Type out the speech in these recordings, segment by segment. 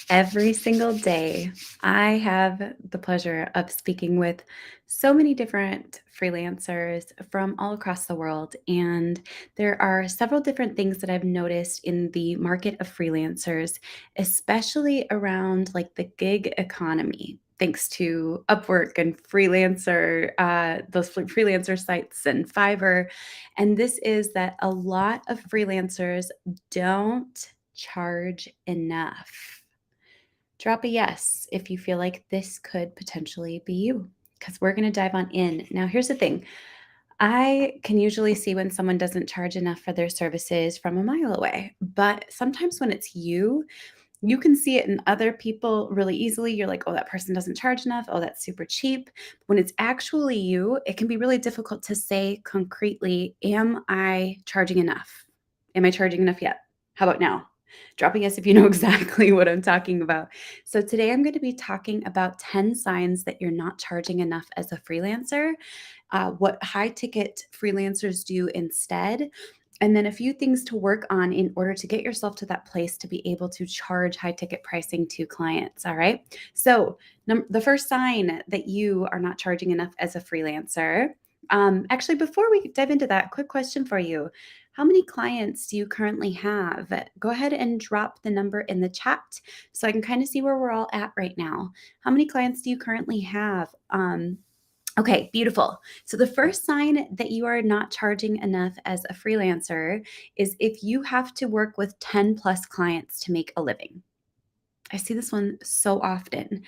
Every single day, I have the pleasure of speaking with so many different freelancers from all across the world. And there are several different things that I've noticed in the market of freelancers, especially around like the gig economy. Thanks to Upwork and Freelancer, those freelancer sites and Fiverr. And this is that a lot of freelancers don't charge enough. Drop a yes if you feel like this could potentially be you, because we're going to dive on in. Now, here's the thing. I can usually see when someone doesn't charge enough for their services from a mile away. But sometimes when it's you can see it in other people really easily. You're like, oh, that person doesn't charge enough. Oh, that's super cheap. When it's actually you, it can be really difficult to say concretely, am I charging enough? Am I charging enough yet? How about now? Drop a yes if you know exactly what I'm talking about. So, today I'm going to be talking about 10 signs that you're not charging enough as a freelancer, what high ticket freelancers do instead, and then a few things to work on in order to get yourself to that place to be able to charge high ticket pricing to clients. All right. So, the first sign that you are not charging enough as a freelancer. Actually, before we dive into that, quick question for you. How many clients do you currently have? Go ahead and drop the number in the chat so I can kind of see where we're all at right now. How many clients do you currently have? Okay, beautiful. So the first sign that you are not charging enough as a freelancer is if you have to work with 10 plus clients to make a living. I see this one so often.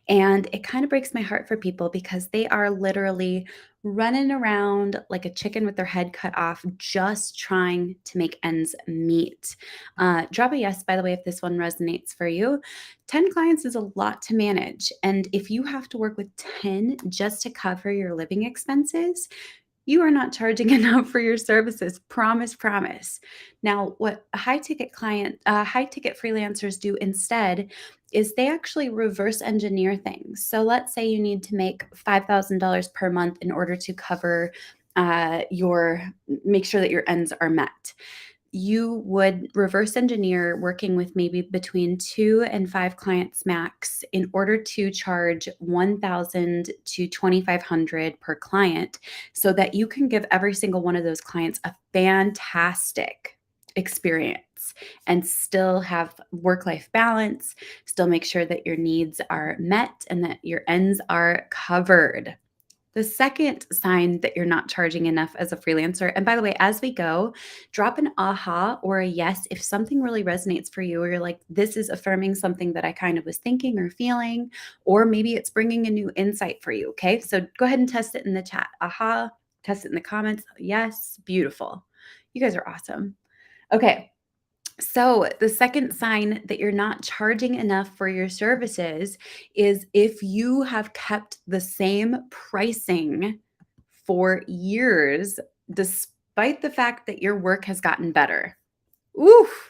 And it kind of breaks my heart for people because they are literally running around like a chicken with their head cut off, just trying to make ends meet. Drop a yes, by the way, if this one resonates for you. 10 clients is a lot to manage. And if you have to work with 10 just to cover your living expenses, you are not charging enough for your services. Promise, promise. Now, what high ticket freelancers do instead is they actually reverse engineer things. So let's say you need to make $5,000 per month in order to cover make sure that your ends are met. You would reverse engineer working with maybe between 2 and 5 clients max in order to charge 1,000 to 2,500 per client so that you can give every single one of those clients a fantastic experience and still have work-life balance, still make sure that your needs are met and that your ends are covered. The second sign that you're not charging enough as a freelancer, and by the way, as we go, drop an aha or a yes if something really resonates for you, or you're like, this is affirming something that I kind of was thinking or feeling, or maybe it's bringing a new insight for you. Okay. So go ahead and test it in the chat. Aha, test it in the comments. Yes, beautiful. You guys are awesome. Okay. So, the second sign that you're not charging enough for your services is if you have kept the same pricing for years, despite the fact that your work has gotten better. Oof.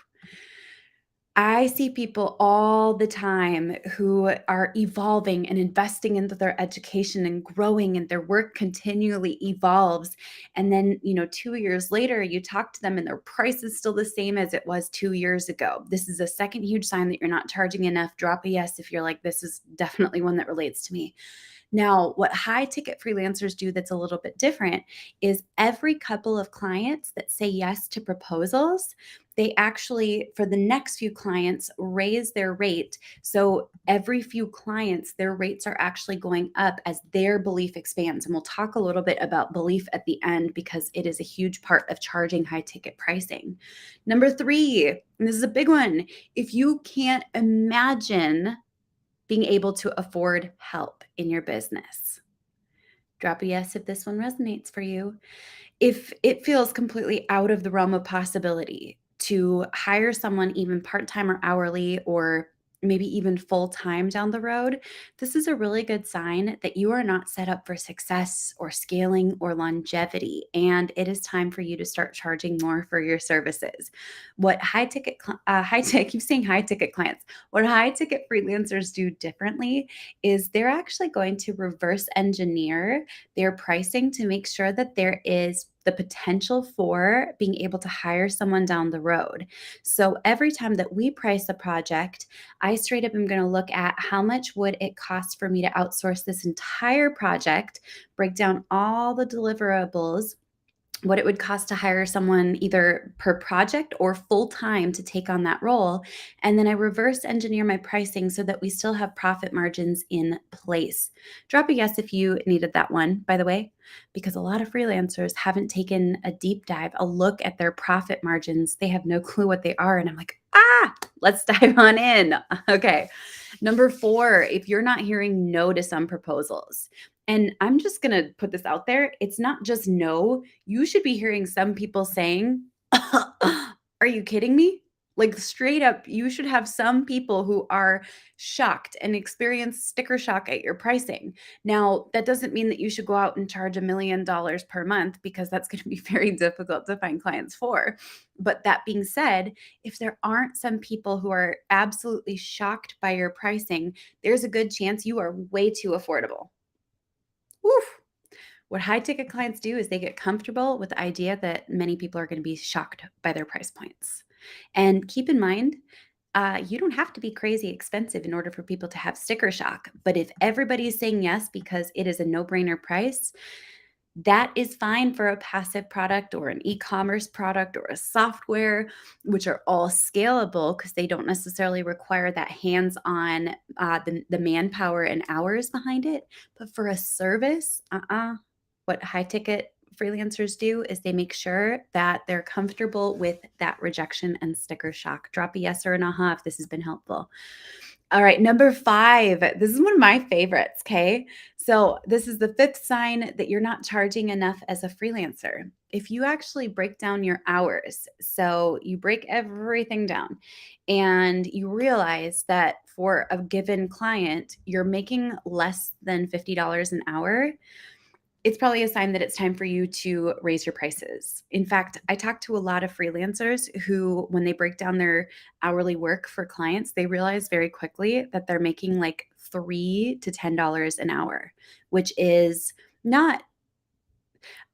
I see people all the time who are evolving and investing into their education and growing, and their work continually evolves. And then, 2 years later, you talk to them and their price is still the same as it was 2 years ago. This is a second huge sign that you're not charging enough. Drop a yes if you're like, this is definitely one that relates to me. Now, what high ticket freelancers do that's a little bit different is every couple of clients that say yes to proposals, they actually, for the next few clients, raise their rate. So every few clients, their rates are actually going up as their belief expands. And we'll talk a little bit about belief at the end because it is a huge part of charging high ticket pricing. Number three, and this is a big one, if you can't imagine being able to afford help in your business. Drop a yes if this one resonates for you. If it feels completely out of the realm of possibility to hire someone even part-time or hourly or maybe even full-time down the road, this is a really good sign that you are not set up for success or scaling or longevity, and it is time for you to start charging more for your services. What I keep saying high ticket clients, what high ticket freelancers do differently is they're actually going to reverse engineer their pricing to make sure that there is the potential for being able to hire someone down the road. So every time that we price a project, I straight up am going to look at how much would it cost for me to outsource this entire project, break down all the deliverables, what it would cost to hire someone either per project or full time to take on that role. And then I reverse engineer my pricing so that we still have profit margins in place. Drop a yes if you needed that one, by the way, because a lot of freelancers haven't taken a deep dive, a look at their profit margins. They have no clue what they are. And I'm like, let's dive on in. Okay. Number 4, if you're not hearing no to some proposals, and I'm just going to put this out there, it's not just no. You should be hearing some people saying, are you kidding me? Like straight up, you should have some people who are shocked and experience sticker shock at your pricing. Now, that doesn't mean that you should go out and charge $1 million per month, because that's going to be very difficult to find clients for. But that being said, if there aren't some people who are absolutely shocked by your pricing, there's a good chance you are way too affordable. Woof. What high ticket clients do is they get comfortable with the idea that many people are going to be shocked by their price points. And keep in mind, you don't have to be crazy expensive in order for people to have sticker shock. But if everybody's saying yes because it is a no brainer price, that is fine for a passive product or an e-commerce product or a software, which are all scalable because they don't necessarily require that hands-on, the manpower and hours behind it. But for a service, what high ticket freelancers do is they make sure that they're comfortable with that rejection and sticker shock. Drop a yes or an aha if this has been helpful. All right, number 5. This is one of my favorites, okay? So, this is the 5th sign that you're not charging enough as a freelancer. If you actually break down your hours, so you break everything down and you realize that for a given client, you're making less than $50 an hour, it's probably a sign that it's time for you to raise your prices. In fact, I talk to a lot of freelancers who, when they break down their hourly work for clients, they realize very quickly that they're making like $3 to $10 an hour, which is not,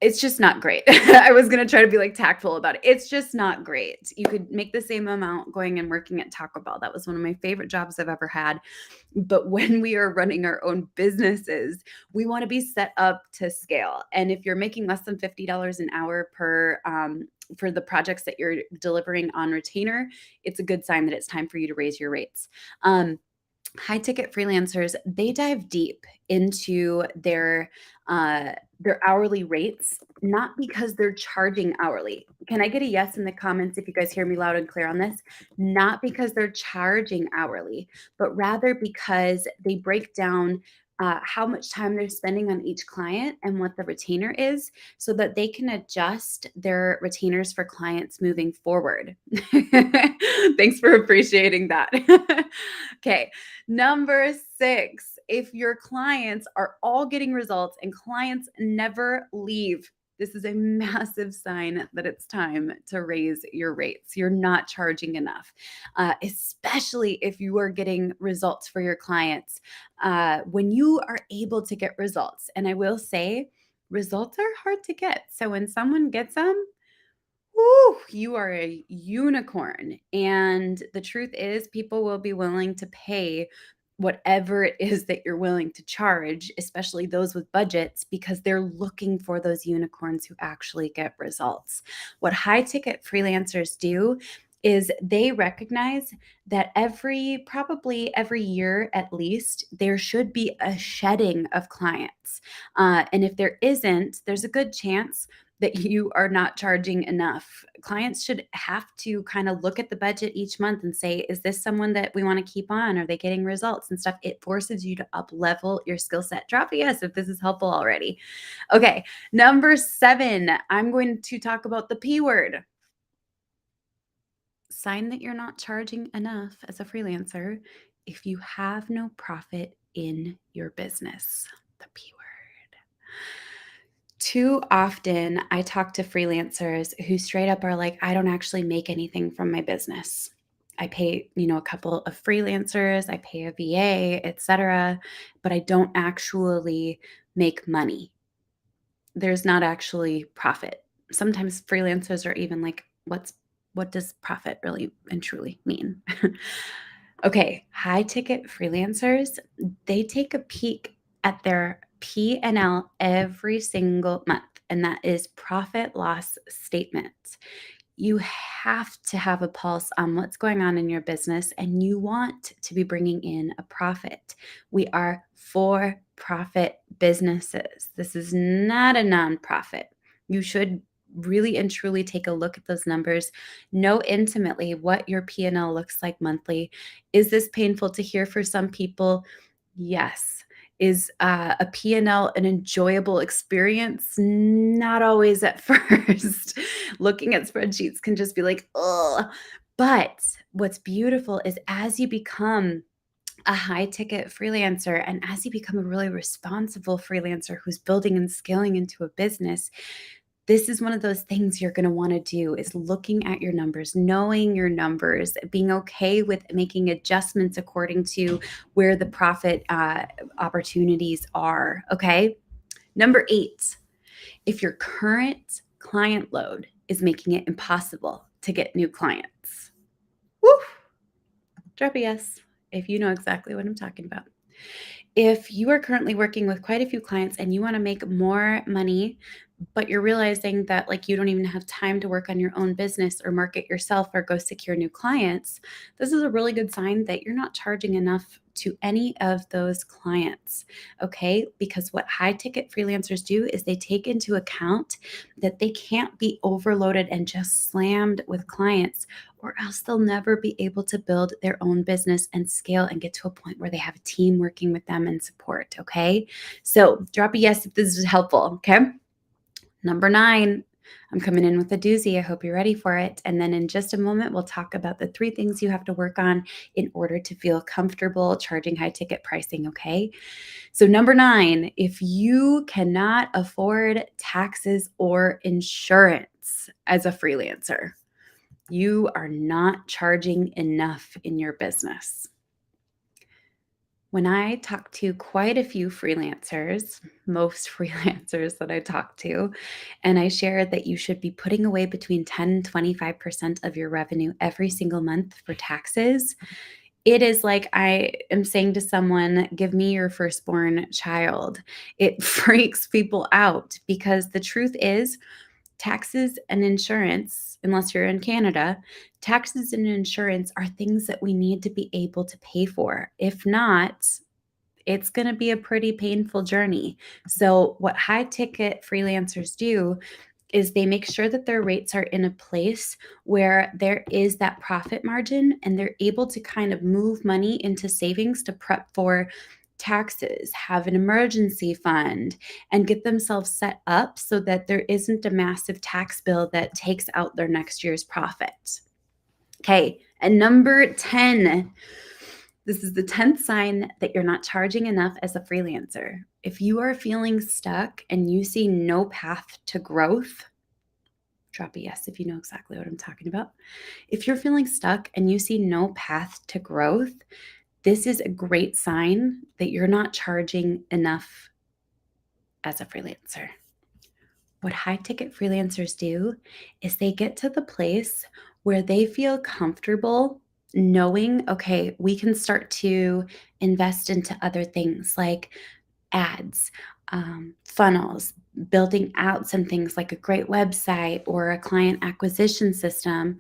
it's just not great. I was going to try to be like tactful about it. It's just not great. You could make the same amount going and working at Taco Bell. That was one of my favorite jobs I've ever had. But when we are running our own businesses, we want to be set up to scale. And if you're making less than $50 an hour per for the projects that you're delivering on retainer, it's a good sign that it's time for you to raise your rates. High ticket freelancers, they dive deep into their hourly rates, not because they're charging hourly. Can I get a yes in the comments if you guys hear me loud and clear on this? Not because they're charging hourly, but rather because they break down how much time they're spending on each client and what the retainer is, so that they can adjust their retainers for clients moving forward. Thanks for appreciating that. Okay, number 6, if your clients are all getting results and clients never leave, this is a massive sign that it's time to raise your rates. You're not charging enough, especially if you are getting results for your clients. When you are able to get results, and I will say, results are hard to get. So when someone gets them, woo, you are a unicorn. And the truth is, people will be willing to pay whatever it is that you're willing to charge, especially those with budgets, because they're looking for those unicorns who actually get results. What high ticket freelancers do is they recognize that probably every year at least, there should be a shedding of clients. And if there isn't, there's a good chance that you are not charging enough. Clients should have to kind of look at the budget each month and say, is this someone that we want to keep on? Are they getting results and stuff? It forces you to up level your skill set. Drop a yes if this is helpful already. Okay, number 7, I'm going to talk about the P word. Sign that you're not charging enough as a freelancer if you have no profit in your business. The P word. Too often, I talk to freelancers who straight up are like, I don't actually make anything from my business. I pay, a couple of freelancers, I pay a VA, etc., but I don't actually make money. There's not actually profit. sometimes freelancers are even like, what does profit really and truly mean? Okay, high ticket freelancers, they take a peek at their P&L every single month, and that is profit loss statement. You have to have a pulse on what's going on in your business, and you want to be bringing in a profit. We are for profit businesses. This is not a nonprofit. You should really and truly take a look at those numbers, know intimately what your P&L looks like monthly. Is this painful to hear for some people? Yes. Is a P&L an enjoyable experience? Not always at first. Looking at spreadsheets can just be like, ugh. But what's beautiful is as you become a high ticket freelancer and as you become a really responsible freelancer who's building and scaling into a business, this is one of those things you're going to want to do is looking at your numbers, knowing your numbers, being okay with making adjustments according to where the profit opportunities are. Okay. Number 8, if your current client load is making it impossible to get new clients. Woo! Drop a yes if you know exactly what I'm talking about. If you are currently working with quite a few clients and you want to make more money, but you're realizing that like you don't even have time to work on your own business or market yourself or go secure new clients, this is a really good sign that you're not charging enough to any of those clients. Okay? Because what high ticket freelancers do is they take into account that they can't be overloaded and just slammed with clients, or else they'll never be able to build their own business and scale and get to a point where they have a team working with them and support. Okay. So drop a yes if this is helpful. Okay. Number 9, I'm coming in with a doozy. I hope you're ready for it. And then in just a moment, we'll talk about the 3 things you have to work on in order to feel comfortable charging high ticket pricing. Okay. So, number 9, if you cannot afford taxes or insurance as a freelancer, you are not charging enough in your business. When I talk to quite a few freelancers, most freelancers that I talk to, and I share that you should be putting away between 10 and 25% of your revenue every single month for taxes, it is like I am saying to someone, give me your firstborn child. It freaks people out because the truth is, taxes and insurance, unless you're in Canada, taxes and insurance are things that we need to be able to pay for. If not, it's going to be a pretty painful journey. So, what high ticket freelancers do is they make sure that their rates are in a place where there is that profit margin and they're able to kind of move money into savings to prep for taxes, have an emergency fund, and get themselves set up so that there isn't a massive tax bill that takes out their next year's profit. Okay, and number 10, this is the 10th sign that you're not charging enough as a freelancer. If you are feeling stuck and you see no path to growth, drop a yes if you know exactly what I'm talking about. If you're feeling stuck and you see no path to growth, this is a great sign that you're not charging enough as a freelancer. What high ticket freelancers do is they get to the place where they feel comfortable knowing, okay, we can start to invest into other things like ads, funnels, building out some things like a great website or a client acquisition system.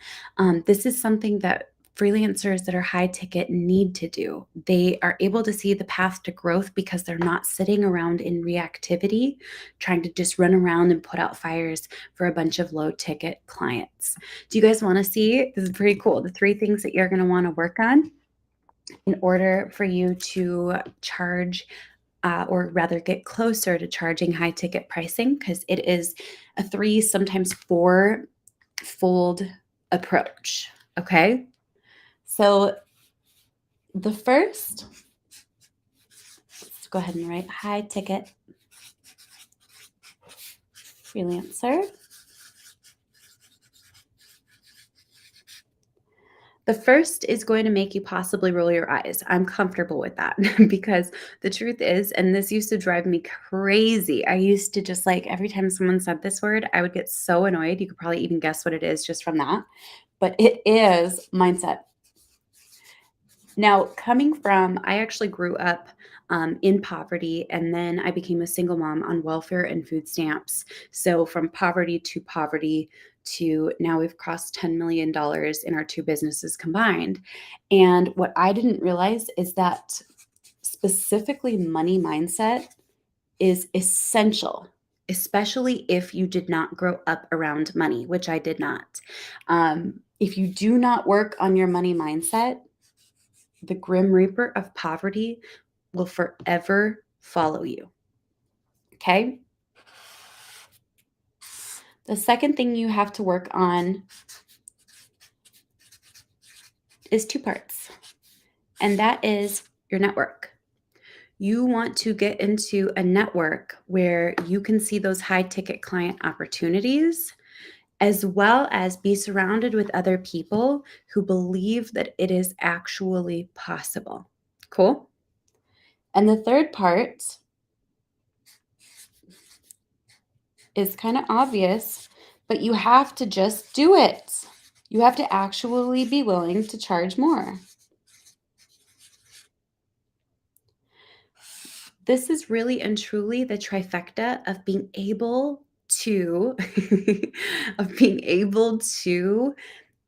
This is something that freelancers that are high ticket need to do. They are able to see the path to growth because they're not sitting around in reactivity, trying to just run around and put out fires for a bunch of low ticket clients. Do you guys want to see? This is pretty cool. The 3 things that you're going to want to work on in order for you to charge or rather get closer to charging high ticket pricing, because it is a 3, sometimes 4-fold approach. Okay. So the first, let's go ahead and write high ticket freelancer. The first is going to make you possibly roll your eyes. I'm comfortable with that because the truth is, and this used to drive me crazy. I used to just like every time someone said this word, I would get so annoyed. You could probably even guess what it is just from that. But it is mindset. Now, coming from, I actually grew up in poverty, and then I became a single mom on welfare and food stamps. So, from poverty to now we've crossed $10 million in our two businesses combined. And what I didn't realize is that specifically money mindset is essential, especially if you did not grow up around money, which I did not. If you do not work on your money mindset, the grim reaper of poverty will forever follow you. Okay? The second thing you have to work on is two parts, and that is your network. You want to get into a network where you can see those high ticket client opportunities, as well as be surrounded with other people who believe that it is actually possible. Cool? And the third part is kind of obvious, but you have to just do it. You have to actually be willing to charge more. This is really and truly the trifecta of being able to of being able to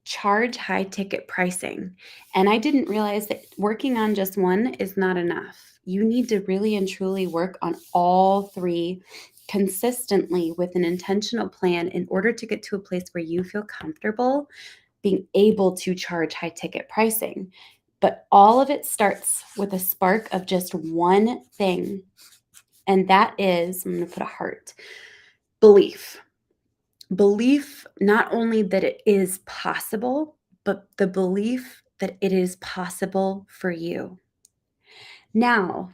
charge high ticket pricing. And I didn't realize that working on just one is not enough. You need to really and truly work on all three consistently with an intentional plan in order to get to a place where you feel comfortable being able to charge high ticket pricing. But all of it starts with a spark of just one thing. And that is, I'm going to put a heart, belief. Belief not only that it is possible, but the belief that it is possible for you. Now,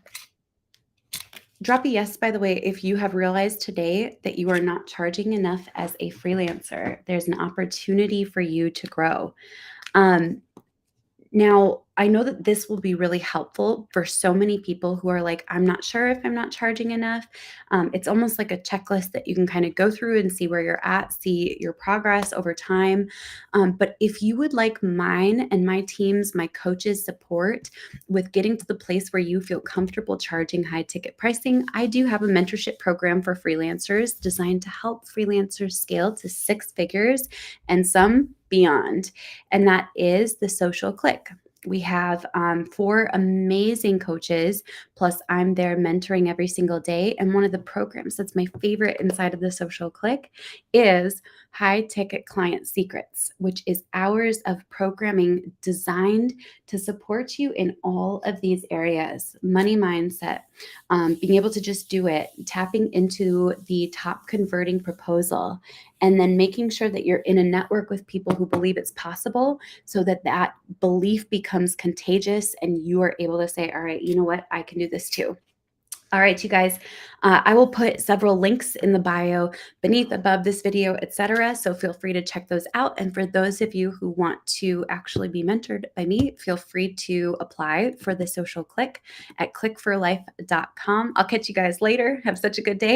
drop a yes, by the way, if you have realized today that you are not charging enough as a freelancer. There's an opportunity for you to grow. Now, I know that this will be really helpful for so many people who are like, I'm not sure if I'm not charging enough. It's almost like a checklist that you can kind of go through and see where you're at, see your progress over time. But if you would like mine and my team's, my coaches' support with getting to the place where you feel comfortable charging high ticket pricing, I do have a mentorship program for freelancers designed to help freelancers scale to six figures and some beyond. And that is the Social Click. We have 4 amazing coaches, plus I'm there mentoring every single day. And one of the programs that's my favorite inside of the Social Click is High Ticket Client Secrets, which is hours of programming designed to support you in all of these areas: money mindset, being able to just do it, tapping into the top converting proposal, and then making sure that you're in a network with people who believe it's possible so that that belief becomes contagious and you are able to say, all right, you know what, I can do this too. All right, you guys, I will put several links in the bio beneath, above this video, etc. So feel free to check those out. And for those of you who want to actually be mentored by me, feel free to apply for the Social Click at clickforlife.com. I'll catch you guys later. Have such a good day.